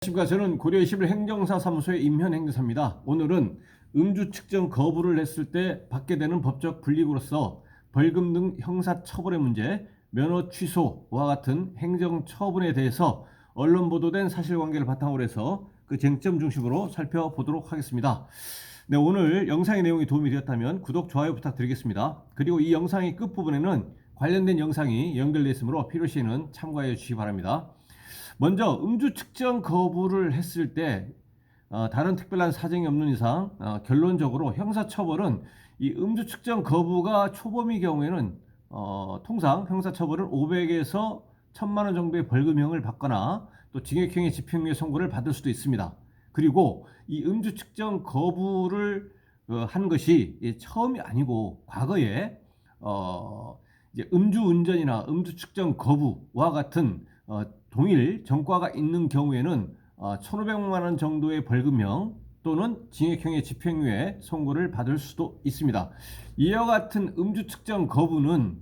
안녕하십니까. 저는 고려 21 행정사 사무소의 임현행정사입니다. 오늘은 음주 측정 거부를 했을 때 받게 되는 법적 불이익으로서 벌금 등 형사처벌의 문제, 면허 취소와 같은 행정처분에 대해서 언론 보도된 사실관계를 바탕으로 해서 그 쟁점 중심으로 살펴보도록 하겠습니다. 네, 오늘 영상의 내용이 도움이 되었다면 구독, 좋아요 부탁드리겠습니다. 그리고 이 영상의 끝부분에는 관련된 영상이 연결되어 있으므로 필요시에는 참고해 주시기 바랍니다. 먼저 음주 측정 거부를 했을 때 다른 특별한 사정이 없는 이상 결론적으로 형사처벌은 이 음주 측정 거부가 초범의 경우에는 통상 형사처벌은 500에서 1000만 원 정도의 벌금형을 받거나 또 징역형의 집행유예 선고를 받을 수도 있습니다. 그리고 이 음주 측정 거부를 한 것이 처음이 아니고 과거에 이제 음주운전이나 음주 측정 거부와 같은 동일 전과가 있는 경우에는 1,500만 원 정도의 벌금형 또는 징역형의 집행유예 선고를 받을 수도 있습니다. 이와 같은 음주 측정 거부는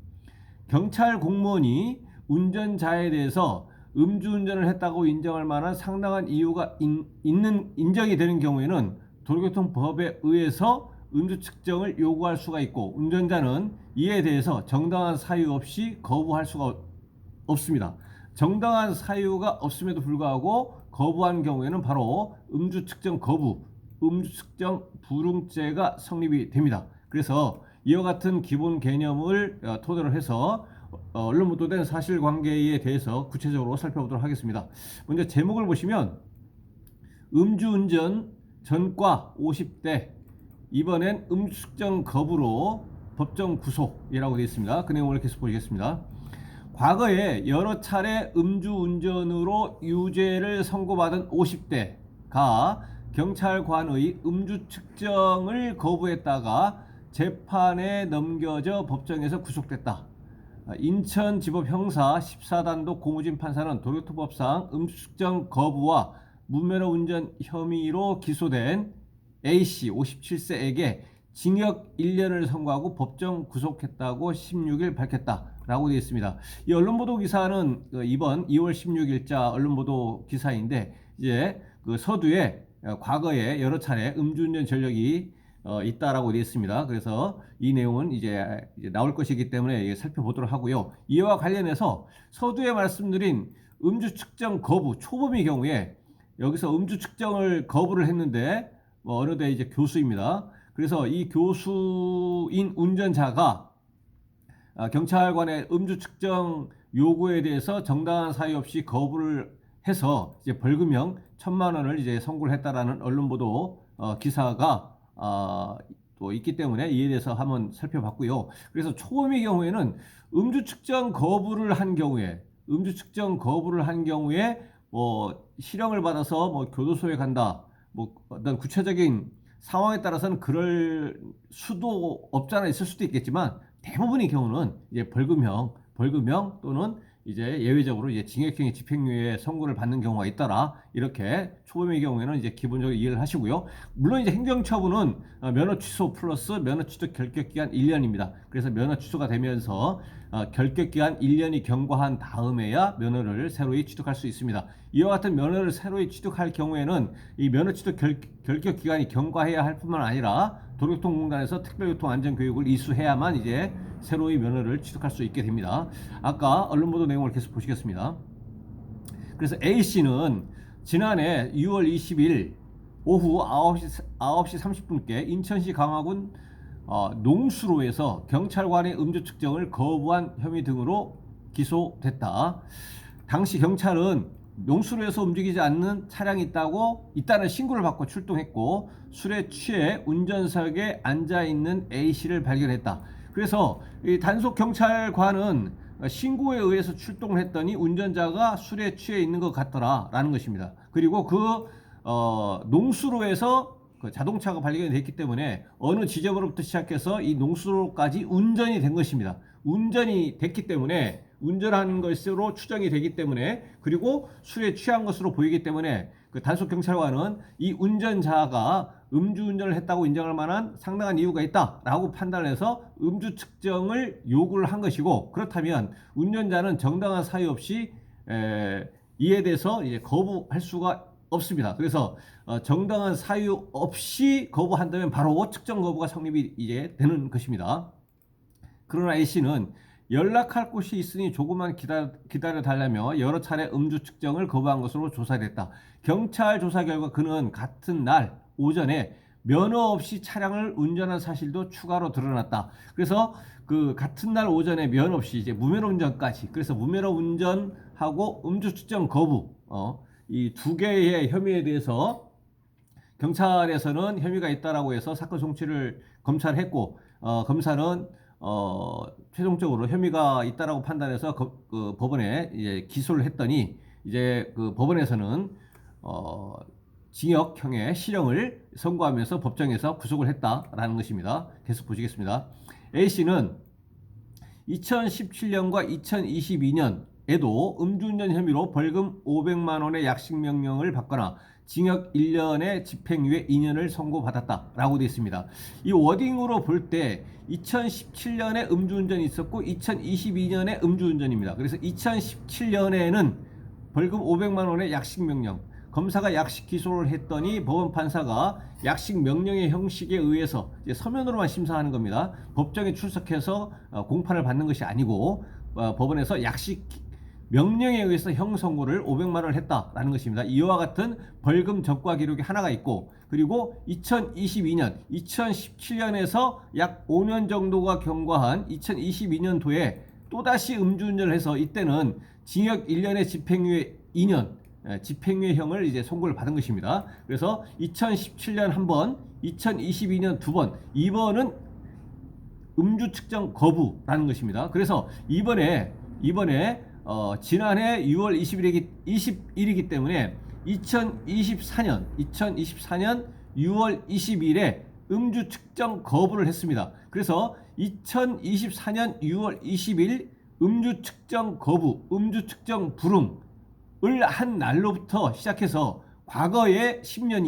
경찰 공무원이 운전자에 대해서 음주운전을 했다고 인정할 만한 상당한 이유가 인정이 되는 경우에는 도로교통법에 의해서 음주 측정을 요구할 수가 있고, 운전자는 이에 대해서 정당한 사유 없이 거부할 수가 없습니다. 정당한 사유가 없음에도 불구하고 거부한 경우에는 바로 음주 측정 거부, 음주 측정 불응죄가 성립이 됩니다. 그래서 이와 같은 기본 개념을 토대로 해서 언론 보도된 사실관계에 대해서 구체적으로 살펴보도록 하겠습니다. 먼저 제목을 보시면 음주운전 전과 50대, 이번엔 음주 측정 거부로 법정 구속이라고 되어 있습니다. 그 내용을 계속 보시겠습니다. 과거에 여러 차례 음주운전으로 유죄를 선고받은 50대가 경찰관의 음주 측정을 거부했다가 재판에 넘겨져 법정에서 구속됐다. 인천지법 형사 14단독 고무진 판사는 도로교통법상 음주 측정 거부와 무면허 운전 혐의로 기소된 A씨 57세에게 징역 1년을 선고하고 법정 구속했다고 16일 밝혔다라고 되어 있습니다. 이 언론보도 기사는 이번 2월 16일자 언론보도 기사인데, 이제 그 서두에 과거에 여러 차례 음주운전 전력이 있다라고 되어 있습니다. 그래서 이 내용은 이제 나올 것이기 때문에 살펴보도록 하고요. 이와 관련해서 서두에 말씀드린 음주 측정 거부 초범의 경우에 여기서 음주 측정을 거부를 했는데 어느 대 이제 교수입니다. 그래서 이 교수인 운전자가 경찰관의 음주 측정 요구에 대해서 정당한 사유 없이 거부를 해서 이제 벌금형 1,000만 원을 이제 선고를 했다라는 언론 보도 기사가 또 있기 때문에 이에 대해서 한번 살펴봤고요. 그래서 초범의 경우에는 음주 측정 거부를 한 경우에 뭐 실형을 받아서 뭐 교도소에 간다, 뭐 어떤 구체적인 상황에 따라서는 그럴 수도 없잖아 있을 수도 있겠지만, 대부분의 경우는 이제 벌금형 또는 이제 예외적으로 이제 징역형의 집행유예 선고를 받는 경우가 있더라. 이렇게 초범의 경우에는 이제 기본적으로 이해를 하시고요. 물론 이제 행정처분은 면허 취소 플러스 면허 취소 결격기간 1년입니다. 그래서 면허 취소가 되면서 결격기간 1년이 경과한 다음에야 면허를 새로이 취득할 수 있습니다. 이와 같은 면허를 새로이 취득할 경우에는 이 면허 취득 결격기간이 경과해야 할 뿐만 아니라 도로교통공단에서 특별교통안전교육을 이수해야만 이제 새로이 면허를 취득할 수 있게 됩니다. 아까 언론보도 내용을 계속 보시겠습니다. 그래서 A씨는 지난해 6월 20일 오후 9시 30분께 인천시 강화군 농수로에서 경찰관의 음주 측정을 거부한 혐의 등으로 기소됐다. 당시 경찰은 농수로에서 움직이지 않는 차량이 있다는 신고를 받고 출동했고, 술에 취해 운전석에 앉아있는 A씨를 발견했다. 그래서 이 단속 경찰관은 신고에 의해서 출동을 했더니 운전자가 술에 취해 있는 것 같더라라는 것입니다. 그리고 농수로에서 그 자동차가 발견이 됐기 때문에 어느 지점으로부터 시작해서 이 농수로까지 운전이 된 것입니다. 운전이 됐기 때문에, 운전한 것으로 추정이 되기 때문에, 그리고 술에 취한 것으로 보이기 때문에 그 단속 경찰관은 이 운전자가 음주운전을 했다고 인정할 만한 상당한 이유가 있다라고 판단해서 음주 측정을 요구를 한 것이고, 그렇다면 운전자는 정당한 사유 없이 이에 대해서 이제 거부할 수가 없습니다. 그래서 정당한 사유 없이 거부한다면 바로 측정 거부가 성립이 이제 되는 것입니다. 그러나 A씨는 연락할 곳이 있으니 조금만 기다려 달라며 여러 차례 음주 측정을 거부한 것으로 조사됐다. 경찰 조사 결과 그는 같은 날 오전에 면허 없이 차량을 운전한 사실도 추가로 드러났다. 그래서 그 같은 날 오전에 면허 없이 이제 무면허 운전까지, 그래서 무면허 운전하고 음주 측정 거부, 이 두 개의 혐의에 대해서 경찰에서는 혐의가 있다라고 해서 사건 송치를 검찰했고, 검사는 최종적으로 혐의가 있다라고 판단해서 그 법원에 이제 기소를 했더니, 이제 그 법원에서는 징역형의 실형을 선고하면서 법정에서 구속을 했다라는 것입니다. 계속 보시겠습니다. A씨는 2017년과 2022년에도 음주운전 혐의로 벌금 500만 원의 약식명령을 받거나 징역 1년에 집행유예 2년을 선고받았다라고 되어 있습니다. 이 워딩으로 볼 때 2017년에 음주운전이 있었고 2022년에 음주운전입니다. 그래서 2017년에는 벌금 500만 원의 약식명령, 검사가 약식 기소를 했더니 법원 판사가 약식 명령의 형식에 의해서 이제 서면으로만 심사하는 겁니다. 법정에 출석해서 공판을 받는 것이 아니고 법원에서 약식 명령에 의해서 형 선고를 500만 원을 했다라는 것입니다. 이와 같은 벌금 적과 기록이 하나가 있고, 그리고 2022년, 2017년에서 약 5년 정도가 경과한 2022년도에 또다시 음주운전을 해서 이때는 징역 1년에 집행유예 2년, 집행유예형을 이제 선고를 받은 것입니다. 그래서 2017년 한 번, 2022년 두 번, 이번은 음주 측정 거부라는 것입니다. 그래서 이번에 지난해 6월 21일이기 때문에 2024년 6월 20일에 음주 측정 거부를 했습니다. 그래서 2024년 6월 20일 음주 측정 거부, 음주 측정 불응을 한 날로부터 시작해서 과거의 10년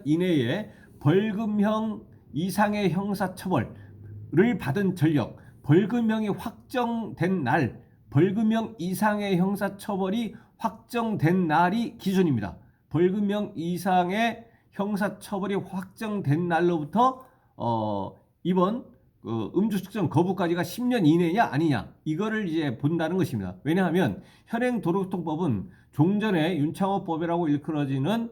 이내에 벌금형 이상의 형사처벌을 받은 전력, 벌금형이 확정된 날, 벌금형 이상의 형사처벌이 확정된 날이 기준입니다. 벌금형 이상의 형사처벌이 확정된 날로부터 이번 음주 측정 거부까지가 10년 이내냐 아니냐, 이거를 이제 본다는 것입니다. 왜냐하면 현행 도로교통법은 종전에 윤창호법이라고 일컬어지는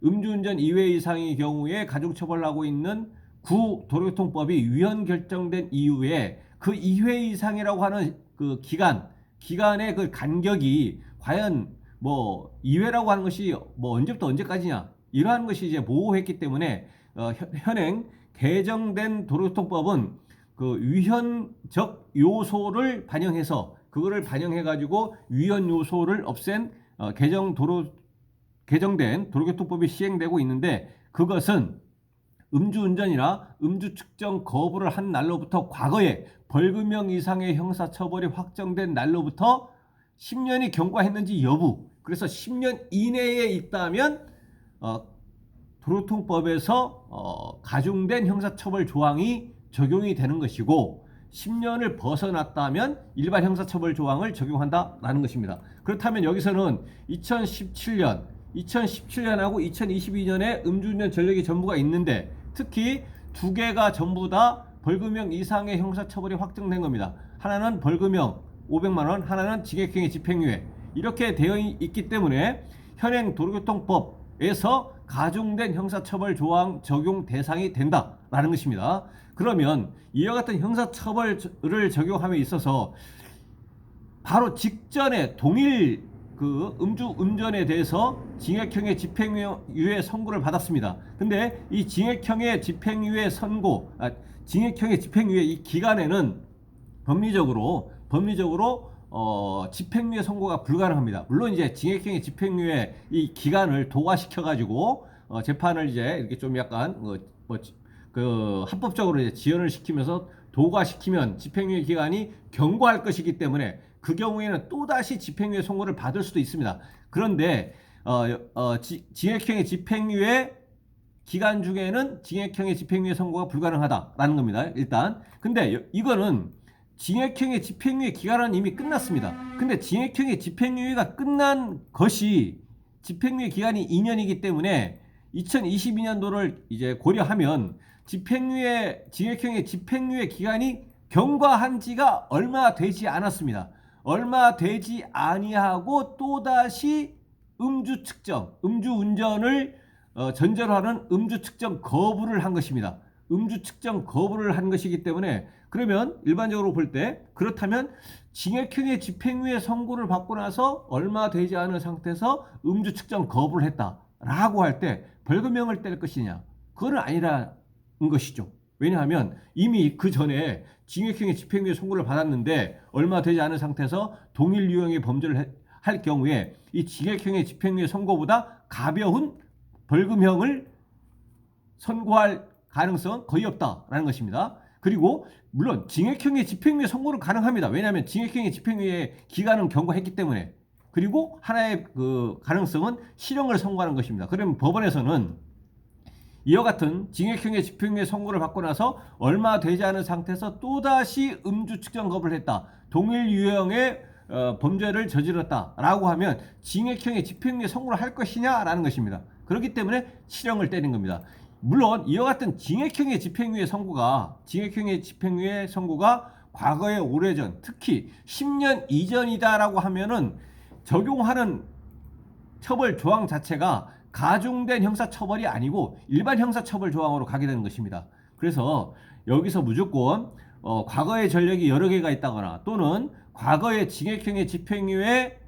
음주운전 2회 이상의 경우에 가중처벌하고 있는 구도로교통법이 위헌 결정된 이후에 그 2회 이상이라고 하는 그 기간의 그 간격이 과연 뭐 2회라고 하는 것이 뭐 언제부터 언제까지냐, 이러한 것이 이제 모호했기 때문에 현행 개정된 도로교통법은 그 위헌적 요소를 반영해서, 그거를 반영해 가지고 위헌 요소를 없앤 개정된 도로교통법이 시행되고 있는데, 그것은 음주운전이나 음주 측정 거부를 한 날로부터 과거에 벌금형 이상의 형사처벌이 확정된 날로부터 10년이 경과했는지 여부, 그래서 10년 이내에 있다면 도로교통법에서 가중된 형사처벌 조항이 적용이 되는 것이고, 10년을 벗어났다면 일반 형사처벌 조항을 적용한다라는 것입니다. 그렇다면 여기서는 2017년하고 2022년에 음주운전 전력이 전부가 있는데, 특히 두 개가 전부 다 벌금형 이상의 형사처벌이 확정된 겁니다. 하나는 벌금형 500만 원, 하나는 징역형의 집행유예, 이렇게 되어 있기 때문에 현행 도로교통법에서 가중된 형사처벌 조항 적용 대상이 된다라는 것입니다. 그러면 이와 같은 형사처벌을 적용함에 있어서 바로 직전에 동일 그 음주운전에 대해서 징역형의 집행유예 선고를 받았습니다. 근데 이 징역형의 집행유예 이 기간에는 법리적으로 집행유예 선고가 불가능합니다. 물론 이제 징역형의 집행유예 이 기간을 도과시켜 가지고 재판을 이제 이렇게 좀 약간 합법적으로 이제 지연을 시키면서 도과시키면 집행유예 기간이 경과할 것이기 때문에 그 경우에는 또다시 집행유예 선고를 받을 수도 있습니다. 그런데 징역형의 집행유예 기간 중에는 징역형의 집행유예 선고가 불가능하다라는 겁니다. 일단 근데 이거는 징역형의 집행유예 기간은 이미 끝났습니다. 근데 징역형의 집행유예가 끝난 것이 집행유예 기간이 2년이기 때문에 2022년도를 이제 고려하면 징역형의 집행유예 기간이 경과한 지가 얼마 되지 않았습니다. 얼마 되지 아니하고 또다시 음주운전을 전제로 하는 음주측정 거부를 한 것입니다. 음주측정 거부를 한 것이기 때문에 그러면 일반적으로 볼 때 그렇다면 징역형의 집행유예 선고를 받고 나서 얼마 되지 않은 상태에서 음주측정 거부를 했다라고 할 때 벌금형을 뗄 것이냐? 그건 아니라는 것이죠. 왜냐하면 이미 그 전에 징역형의 집행유예 선고를 받았는데 얼마 되지 않은 상태에서 동일 유형의 범죄를 할 경우에 이 징역형의 집행유예 선고보다 가벼운 벌금형을 선고할 가능성은 거의 없다라는 것입니다. 그리고 물론 징역형의 집행유예 선고는 가능합니다. 왜냐하면 징역형의 집행유예 기간은 경과했기 때문에. 그리고 하나의 그 가능성은 실형을 선고하는 것입니다. 그러면 법원에서는 이와 같은 징역형의 집행유예 선고를 받고 나서 얼마 되지 않은 상태에서 또다시 음주 측정 거부를 했다. 동일 유형의 범죄를 저질렀다라고 하면 징역형의 집행유예 선고를 할 것이냐라는 것입니다. 그렇기 때문에 실형을 때린 겁니다. 물론 이와 같은 징역형의 집행유예 선고가 과거의 오래전, 특히 10년 이전이다라고 하면은 적용하는 처벌 조항 자체가 가중된 형사처벌이 아니고 일반 형사처벌 조항으로 가게 되는 것입니다. 그래서 여기서 무조건 과거의 전력이 여러 개가 있다거나 또는 과거의 징역형의 집행유예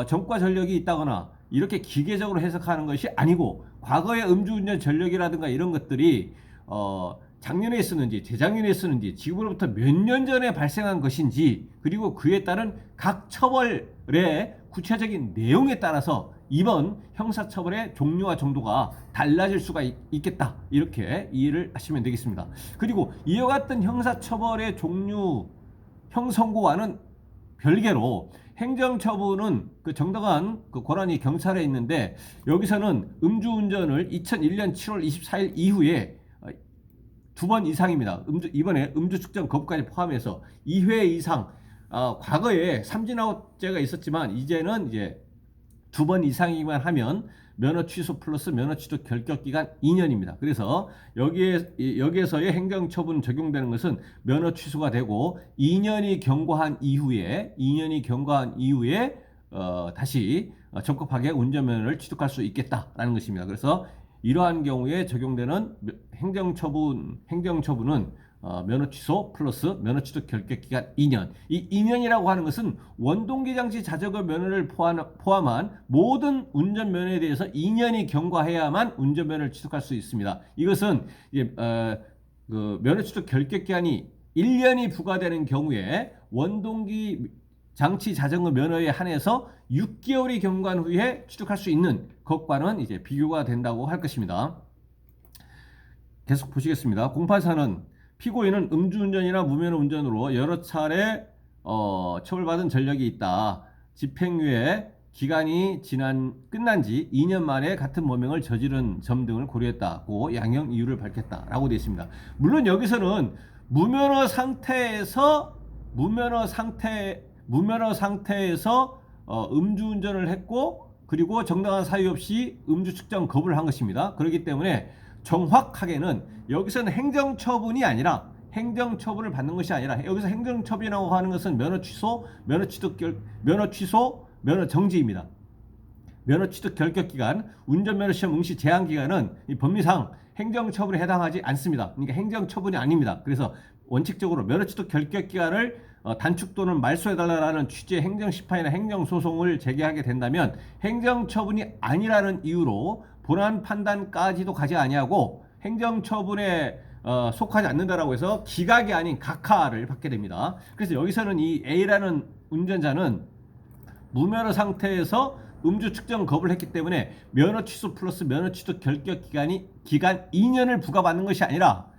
전과 전력이 있다거나 이렇게 기계적으로 해석하는 것이 아니고 과거의 음주운전 전력이라든가 이런 것들이 작년에 있었는지 재작년에 있었는지 지금으로부터 몇 년 전에 발생한 것인지 그리고 그에 따른 각 처벌의 구체적인 내용에 따라서 이번 형사처벌의 종류와 정도가 달라질 수가 있겠다 이렇게 이해를 하시면 되겠습니다. 그리고 이와 같은 형사처벌의 종류 형선고와는 별개로 행정처분은 그 정당한 그 권한이 경찰에 있는데 여기서는 음주운전을 2001년 7월 24일 이후에 두 번 이상입니다. 이번에 음주측정 거부까지 포함해서 2회 이상 과거에 삼진아웃죄가 있었지만 이제는 이제 두 번 이상이기만 하면 면허 취소 플러스 면허 취소 결격 기간 2년입니다. 그래서 여기에서의 행정처분 적용되는 것은 면허 취소가 되고 2년이 경과한 이후에 다시 적법하게 운전면허를 취득할 수 있겠다라는 것입니다. 그래서 이러한 경우에 적용되는 행정처분은 면허 취소 플러스 면허 취득 결격 기간 2년. 이 2년이라고 하는 것은 원동기 장치 자전거 면허를 포함한 모든 운전면허에 대해서 2년이 경과해야만 운전면허를 취득할 수 있습니다. 이것은 이제 그 면허 취득 결격 기간이 1년이 부과되는 경우에 원동기 장치 자전거 면허에 한해서 6개월이 경과한 후에 취득할 수 있는 것과는 이제 비교가 된다고 할 것입니다. 계속 보시겠습니다. 084는 피고인은 음주운전이나 무면허 운전으로 여러 차례 처벌받은 전력이 있다. 집행유예 기간이 끝난 지 2년 만에 같은 범행을 저지른 점 등을 고려했다고 양형 이유를 밝혔다라고 되어 있습니다. 물론 여기서는 무면허 상태에서 음주운전을 했고 그리고 정당한 사유 없이 음주 측정 거부를 한 것입니다. 그렇기 때문에 정확하게는 여기서는 행정처분을 받는 것이 아니라 여기서 행정처분이라고 하는 것은 면허 취소, 면허 정지입니다. 면허 취득 결격 기간, 운전면허 시험 응시 제한 기간은 이 법리상 행정처분에 해당하지 않습니다. 그러니까 행정처분이 아닙니다. 그래서 원칙적으로 면허 취득 결격 기간을 단축 또는 말소해달라는 취지의 행정심판이나 행정소송을 제기하게 된다면 행정처분이 아니라는 이유로 본안 판단까지도 가지 아니하고 행정처분에 속하지 않는다라고 해서 기각이 아닌 각하를 받게 됩니다. 그래서 여기서는 이 A라는 운전자는 무면허 상태에서 음주 측정 거부를 했기 때문에 면허 취소 플러스 면허 취득 결격 기간 2년을 부과받는 것이 아니라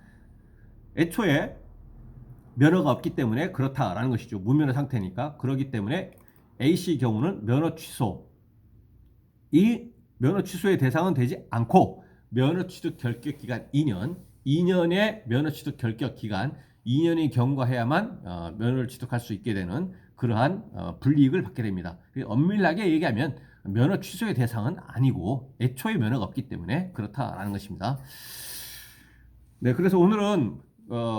애초에 면허가 없기 때문에 그렇다라는 것이죠. 무면허 상태니까. 그렇기 때문에 A씨 경우는 면허 취소. 이 면허 취소의 대상은 되지 않고 면허 취득 결격 기간 2년의 면허 취득 결격 기간 2년이 경과해야만 면허를 취득할 수 있게 되는 그러한 불이익을 받게 됩니다. 엄밀하게 얘기하면 면허 취소의 대상은 아니고 애초에 면허가 없기 때문에 그렇다라는 것입니다. 네, 그래서 오늘은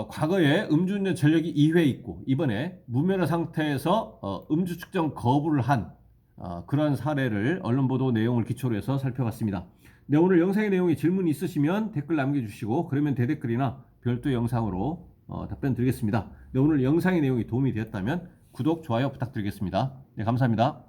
과거에 음주운전 전력이 2회 있고 이번에 무면허 상태에서 음주 측정 거부를 한 그런 사례를 언론 보도 내용을 기초로 해서 살펴봤습니다. 네, 오늘 영상의 내용에 질문 있으시면 댓글 남겨주시고 그러면 대댓글이나 별도 영상으로 답변 드리겠습니다. 네, 오늘 영상의 내용이 도움이 되었다면 구독, 좋아요 부탁드리겠습니다. 네, 감사합니다.